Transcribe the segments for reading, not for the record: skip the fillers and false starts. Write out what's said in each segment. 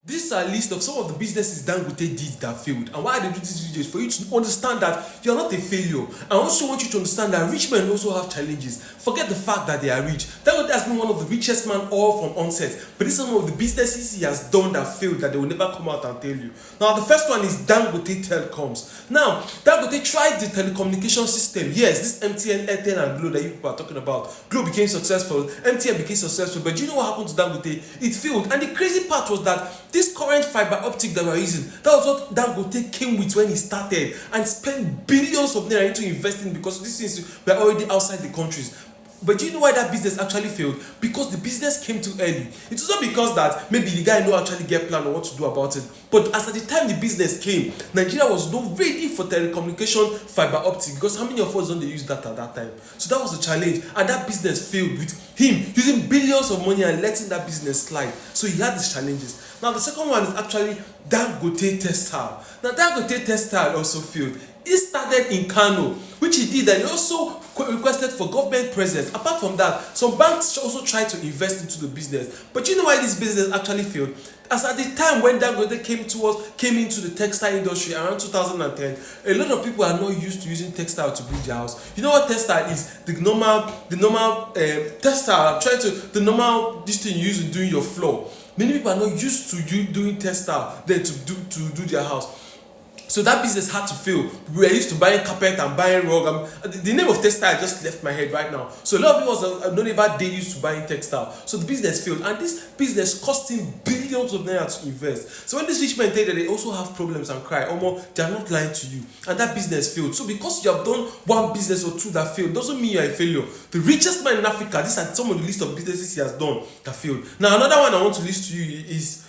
This is a list of some of the businesses Dangote did that failed. And why I do these videos? For you to understand that you are not a failure. I also want you to understand that rich men also have challenges. Forget the fact that they are rich. Dangote has been one of the richest men all from onset. But these are some of the businesses he has done that failed that they will never come out and tell you. Now, the first one is Dangote Telecoms. Now, Dangote tried the telecommunication system. Yes, this MTN, Airtel, and Glo that you people are talking about. Glo became successful, MTN became successful. But do you know what happened to Dangote? It failed. And the crazy part was that this current fiber optic that we are using, that was what Dangote came with when he started and spent billions of naira into investing because these things were already outside the countries. But do you know why that business actually failed? Because the business came too early. It was not because that maybe the guy no actually get plan on what to do about it. But as at the time the business came, Nigeria was not ready for telecommunication fiber optic because how many of us don't they use that at that time? So that was the challenge, and that business failed with him using billions of money and letting that business slide. So he had these challenges. Now the second one is actually Dangote Textile. Now Dangote Textile also failed. He started in Kano, which he did, and he also requested for government presence. Apart from that, some banks also tried to invest into the business. But you know why this business actually failed? As at the time when Dangote came into the textile industry around 2010, a lot of people are not used to using textile to build their house. You know what textile is? The normal textile. The normal this thing you use in doing your floor. Many people are not used to doing textile then to do their house. So that business had to fail. We were used to buying carpet and buying rug. The name of textile just left my head right now. So a lot of people are not even they used to buying textile. So the business failed, and this business cost him billions of naira to invest. So when these rich men tell you that they also have problems and cry, they are not lying to you. And that business failed. So because you have done one business or two that failed, doesn't mean you are a failure. The richest man in Africa, these are some of the list of businesses he has done that failed. Now another one I want to list to you is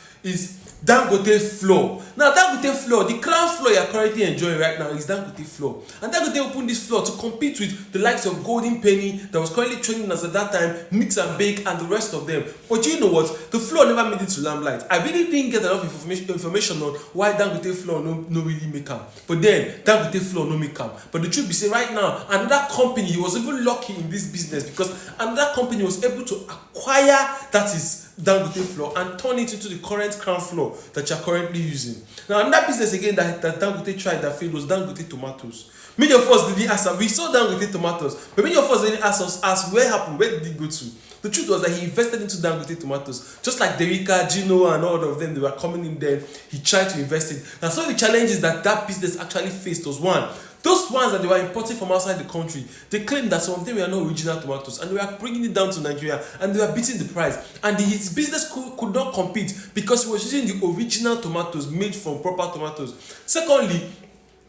Dangote floor. Now Dangote floor, the crown floor you are currently enjoying right now is Dangote floor. And Dangote opened this floor to compete with the likes of Golden Penny that was currently trending as at that time, Mix and Bake, and the rest of them. But you know what? The floor never made it to limelight. I really didn't get enough information on why Dangote floor no really make am. But then Dangote floor no make am. But the truth be say right now, another company, he was even lucky in this business because another company was able to acquire that is Dangote floor and turn it into the current crown floor that you are currently using. Now another business again that Dangote tried that failed was Dangote tomatoes. Many of us didn't ask, we saw Dangote tomatoes, but many of us didn't ask where happened, where did it go to? The truth was that he invested into Dangote tomatoes, just like Derika, Gino, and all of them. They were coming in there. He tried to invest in. Now some of the challenges that business actually faced was one. Those ones that they were importing from outside the country, they claimed that some of them were not original tomatoes and they were bringing it down to Nigeria and they were beating the price. And his business could not compete because he was using the original tomatoes made from proper tomatoes. Secondly,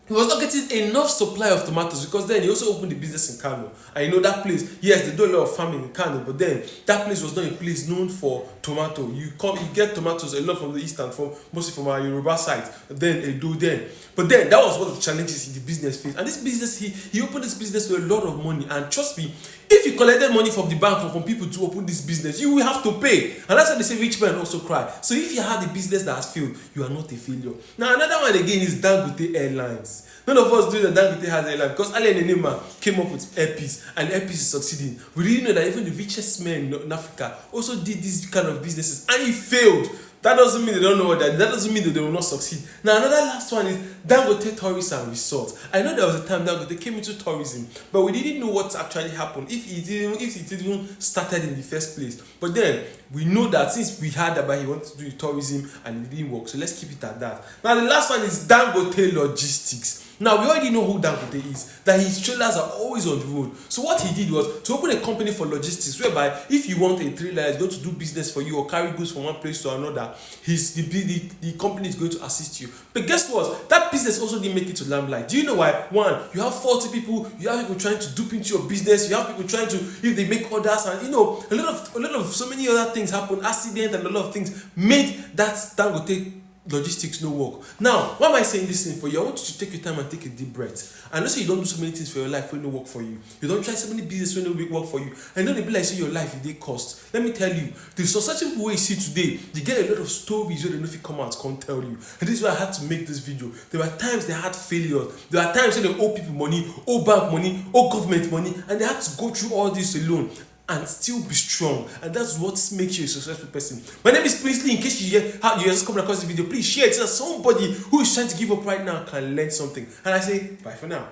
he was not getting enough supply of tomatoes because then he also opened the business in Kano. And you know that place, yes, they do a lot of farming in Kano, but then that place was not a place known for tomato. You get tomatoes a lot from the east and mostly from our Yoruba side, then Edo then. But then that was one of the challenges in the business phase. And this business, he opened this business with a lot of money. And trust me, if you collected money from the bank or from people to open this business, you will have to pay. And that's why they say rich men also cry. So if you have a business that has failed, you are not a failure. Now another one again is Dangote Airlines. None of us do that Dangote has airline because Ali and Enema came up with Airpeace, and Airpeace is succeeding. We really know that even the richest men in Africa also did these kind of businesses and he failed. That doesn't mean they don't know what that doesn't mean that they will not succeed. Now another last one is Dangote Tourism and Resort. I know there was a time Dangote came into tourism, but we didn't know what actually happened, if it even started in the first place. But then we know that since we heard about he wanted to do tourism and it didn't work, so let's keep it at that. Now the last one is Dangote Logistics. Now we already know who Dangote is, that his trailers are always on the road. So what he did was to open a company for logistics, whereby if you want a trailer that's going to do business for you or carry goods from one place to another, the company is going to assist you. But guess what? That business also didn't make it to limelight. Do you know why? One, you have 40 people, you have people trying to dupe into your business, you have people trying to, if they make orders, and you know, a lot of so many other things happen, accident and a lot of things made that Dangote logistics no work. Now, why am I saying this thing for you? I want you to take your time and take a deep breath. I know say you don't do so many things for your life when no work for you. You don't try so many business when no work for you. And don't be like say your life if they cost. Let me tell you, the successful people you see today, you get a lot of stories where they know if you come out can't tell you. And this is why I had to make this video. There were times they had failures. There were times when they owe people money, owe bank money, owe government money, and they had to go through all this alone. and still be strong. And that's what makes you a successful person. My name is Princely. In case you hear how you just coming across the video, please share it so that somebody who is trying to give up right now can learn something. And I say bye for now.